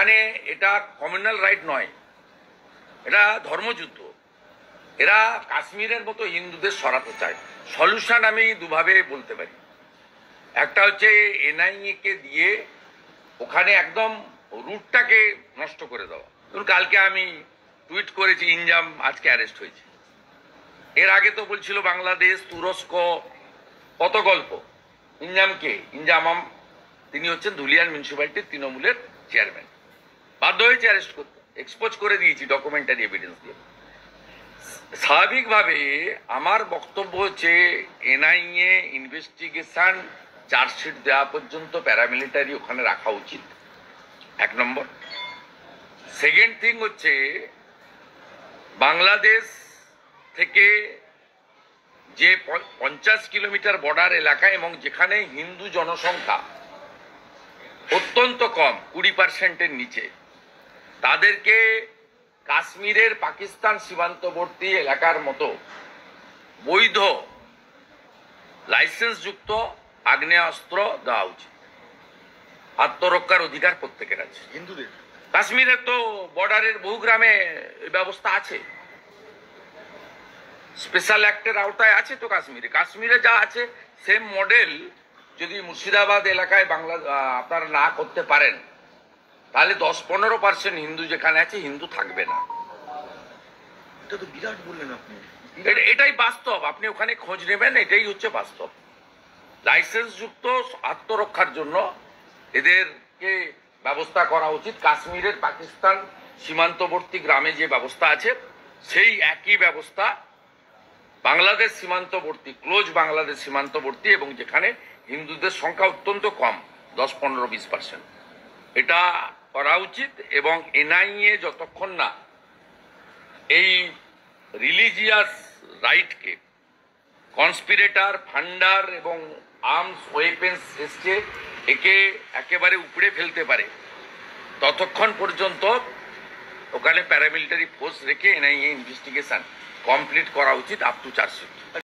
ওখানে এটা communal right নয়, এটা ধর্মযুদ্ধ। এরা কাশ্মীরের মতো হিন্দুদের সরাতে চায়। সলিউশন আমি দুভাবে বলতে পারি। একটা হচ্ছে এনআইএ কে দিয়ে ওখানে একদম রুটটাকে নষ্ট করে দেওয়া। ধরুন কালকে আমি টুইট করেছি ইনজাম আজকে অ্যারেস্ট হয়েছে। এর আগে তো বলছিল বাংলাদেশ, তুরস্ক, কত গল্প। ইনজামাম তিনি হচ্ছেন ধুলিয়ান মিউনিসিপ্যালিটির তৃণমূলের চেয়ারম্যান, বাধ্য হয়েছে অ্যারেস্ট করতে। এক্সপোজ করে দিয়েছি ডকুমেন্টারি এভিডেন্স দিয়ে। স্বাভাবিকভাবে আমার বক্তব্য হচ্ছে এনআইএ ইনভেস্টিগেশন চার্জশিট দেওয়া পর্যন্ত প্যারামিলিটারি ওখানে রাখা উচিত, এক নম্বর। সেকেন্ড থিং হচ্ছে বাংলাদেশ থেকে যে 50 কিলোমিটার বর্ডার এলাকা এবং যেখানে হিন্দু জনসংখ্যা অত্যন্ত কম, 20%-এর নিচে, তাদেরকে কাশ্মীরের পাকিস্তান সীমান্তবর্তী এলাকার মতো বৈধ লাইসেন্সযুক্ত আগ্নেয়াস্ত্র দেওয়া উচিত। আত্মরক্ষার অধিকার প্রত্যেকের আছে। হিন্দুদের কাশ্মীরের তো বর্ডারের বহু গ্রামে ব্যবস্থা আছে, স্পেশাল অ্যাক্টের আওতায় আছে তো। কাশ্মীরে যা আছে সেম মডেল যদি মুর্শিদাবাদ এলাকায় আপনারা না করতে পারেন, তাহলে 10-15% হিন্দু যেখানে আছে হিন্দু থাকবে না। এটা তো বিরাট বললেন আপনি। এটাই বাস্তব, আপনি ওখানে খোঁজ নেবেন, এটাই হচ্ছে বাস্তব। লাইসেন্সযুক্ত আত্মরক্ষার জন্য এদেরকে ব্যবস্থা করা উচিত। কাশ্মীরের পাকিস্তান সীমান্তবর্তী গ্রামে যে ব্যবস্থা আছে সেই একই ব্যবস্থা বাংলাদেশ সীমান্তবর্তী, ক্লোজ বাংলাদেশ সীমান্তবর্তী এবং যেখানে হিন্দুদের সংখ্যা অত্যন্ত কম, 10-15-20%, এটা করা উচিত। এবং এনআইএ যতক্ষণ না এই রিলিজিয়াস রাইটকে, কনস্পিরেটার, ফান্ডার এবং আর্মস ওয়েপেন্স এসছে একে একেবারে উপড়ে ফেলতে পারে, ততক্ষণ পর্যন্ত ওখানে প্যারামিলিটারি ফোর্স রেখে এনআইএ ইনভেস্টিগেশন কমপ্লিট করা উচিত আপ টু চার্জশিট।